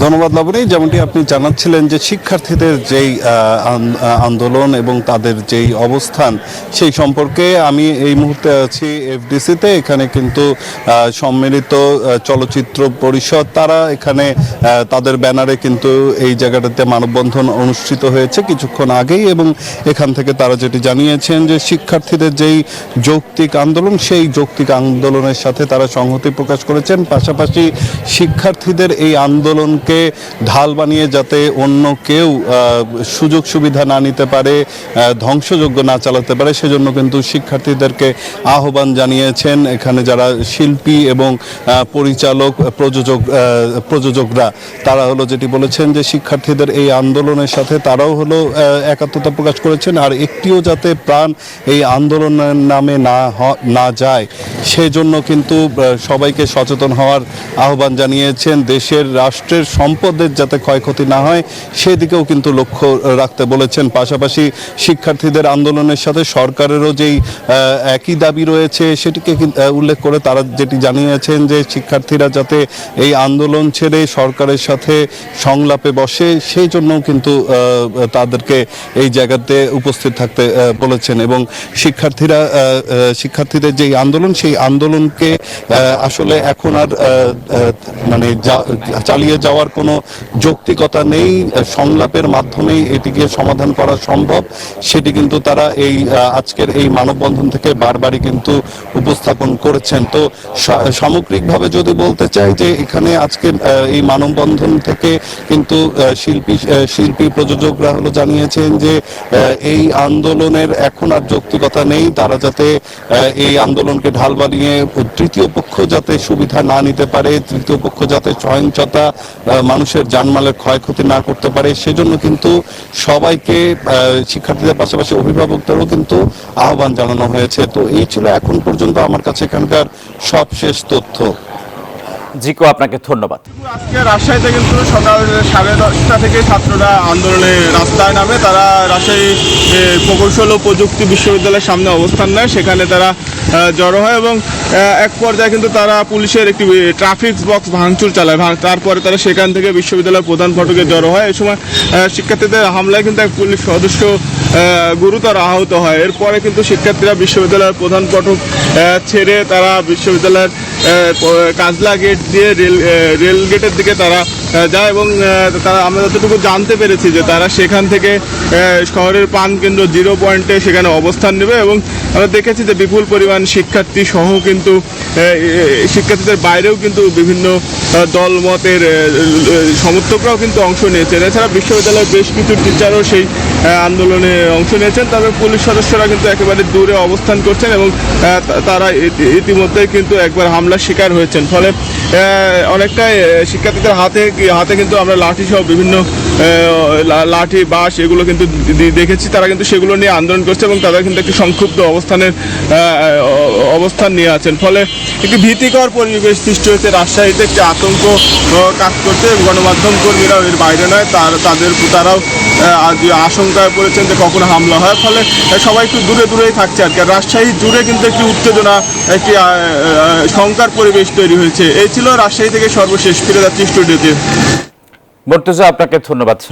ধন্যবাদ লাবণী। যেমনটি আপনি জানাচ্ছিলেন যে শিক্ষার্থীদের যেই আন্দোলন এবং তাদের যেই অবস্থান সেই সম্পর্কে আমি এই মুহূর্তে আছি এফডিসিতে। এখানে কিন্তু সম্মিলিত চলচ্চিত্র পরিষদ তারা এখানে তাদের ব্যানারে কিন্তু এই জায়গাটাতে মানববন্ধন অনুষ্ঠিত হয়েছে কিছুক্ষণ আগেই, এবং এখান থেকে তারা যেটি জানিয়েছেন যে শিক্ষার্থীদের যেই যৌক্তিক আন্দোলন সেই যৌক্তিক আন্দোলনের সাথে তারা সংহতি প্রকাশ করেছেন। পাশাপাশি শিক্ষার্থীদের এই আন্দোলনকে ঢাল বানিয়ে যাতে অন্য কেউ সুযোগ সুবিধা না নিতে পারে, ধ্বংসযজ্ঞ না চালাতে পারে, সেজন্য কিন্তু শিক্ষার্থীদেরকে আহ্বান জানিয়েছেন এখানে যারা শিল্পী এবং পরিচালক প্রযোজকরা। তারা হলো যেটি বলেছেন যে শিক্ষার্থীদের এই আন্দোলনের সাথে তারাও হলো একাত্মতা প্রকাশ করেছেন, আর একটিও যাতে প্রাণ এই আন্দোলনের নামে না যায় সেজন্য কিন্তু সবাইকে সচেতন হওয়ার আহ্বান জানিয়েছেন। দেশের রাষ্ট্রের সম্পদের যাতে ক্ষয়ক্ষতি না হয় সেদিকেও কিন্তু লক্ষ্য রাখতে বলেছেন। পাশাপাশি শিক্ষার্থীদের আন্দোলনের সাথে সরকারেরও যেই একই দাবি রয়েছে সেটিকে উল্লেখ করে তারা যেটি জানিয়েছেন যে শিক্ষার্থীরা যাতে এই আন্দোলন ছেড়ে সরকারের সাথে সংলাপে বসে সেই জন্যও কিন্তু তাদেরকে এই জায়গাতে উপস্থিত থাকতে বলেছেন। এবং শিক্ষার্থীদের যেই আন্দোলন সেই আন্দোলনকে আসলে এখন আর মানে চালিয়ে যাওয়ার কোনো যৌক্তিকতা নেই, সংলাপের মাধ্যমেই এটিকে সমাধান করা সম্ভব, সেটি কিন্তু তারা এই আজকের এই মানববন্ধন থেকে বারবারই কিন্তু উপস্থাপন করেছেন। তো সামগ্রিকভাবে যদি বলতে চাই যে এখানে আজকের এই মানববন্ধন থেকে কিন্তু শিল্পী প্রযোজকরা হলো জানিয়েছেন যে এই আন্দোলনের এখন আর যৌক্তিকতা নেই, তারা যাতে এই আন্দোলনকে ঢাল বানিয়ে তৃতীয় পক্ষ যাতে সুবিধা না নিতে পারে, তৃতীয় পক্ষ যাতে সহিংসতা মানুষের জানমালের ক্ষয়ক্ষতি না করতে পারে সেজন্য কিন্তু সবাইকে শিক্ষার্থীদের পাশাপাশি অভিভাবকদেরও কিন্তু আহ্বান জানানো হয়েছে। তো এই ছিল এখন পর্যন্ত আমার কাছে এখানকার সবশেষ তথ্য। জিকো, আপনাকে ধন্যবাদ। আজকে রাজশাহীতে কিন্তু সকাল 10:30 থেকে ছাত্ররা আন্দোলনে রাস্তায় নামে। তারা রাজশাহী প্রকৌশল ও প্রযুক্তি বিশ্ববিদ্যালয়ের সামনে অবস্থান নেয়, সেখানে তারা জড়ো হয় এবং এক পর্যায়ে কিন্তু তারা পুলিশের একটি ট্রাফিক বক্স ভাঙচুর চালায়। তারপরে তারা সেখান থেকে বিশ্ববিদ্যালয়ের প্রধান ফটকে জড়ো হয়। এই সময় শিক্ষার্থীদের হামলায় কিন্তু এক পুলিশ সদস্য গুরুতর আহত হয়। এরপরে কিন্তু শিক্ষার্থীরা বিশ্ববিদ্যালয়ের প্রধান ফটক ছেড়ে তারা বিশ্ববিদ্যালয়ের কাজলা গেট দিয়ে রেল গেটের দিকে তারা যায় এবং তারা আমরা যতটুকু জানতে পেরেছি যে তারা সেখান থেকে শহরের প্রাণকেন্দ্র 0 পয়েন্টে সেখানে অবস্থান নেবে এবং আমরা দেখেছি যে বিপুল পরিমাণ শিক্ষার্থী সহ কিন্তু শিক্ষার্থীদের বাইরেও কিন্তু বিভিন্ন দলমতের সমর্থকরাও কিন্তু অংশ নিয়েছেন। এছাড়া বিশ্ববিদ্যালয়ের বেশ কিছু টিচারও সেই আন্দোলনে অংশ নিয়েছেন। তবে পুলিশ সদস্যরা কিন্তু একেবারে দূরে অবস্থান করছেন এবং তারা ইতিমধ্যেই কিন্তু একবার হামলার শিকার হয়েছেন। ফলে অনেকটাই শিক্ষার্থীদের হাতে কিন্তু আমরা লাঠি সহ বিভিন্ন লাঠি বাঁশ এগুলো কিন্তু দেখেছি। তারা কিন্তু সেগুলো নিয়ে আন্দোলন করছে এবং তারা কিন্তু একটি সংক্ষুব্ধ অবস্থান নিয়ে আছেন। ফলে একটি ভীতিকর পরিবেশ সৃষ্টি হয়েছে। রাজশাহীতে একটি আতঙ্ক কাজ করছে। গণমাধ্যম কর্মীরাও এর বাইরে নয়, তারাও আশঙ্কায় পড়েছেন যে কখনো হামলা হয়। ফলে সবাই একটু দূরেই থাকছে আর কি। রাজশাহী জুড়ে কিন্তু একটি উত্তেজনা, একটি শঙ্কার পরিবেশ তৈরি হয়েছে। এই ছিল রাজশাহী থেকে সর্বশেষ। ফিরে যাচ্ছি স্টুডিওতে। মর্তুজা, আপনাকে ধন্যবাদ।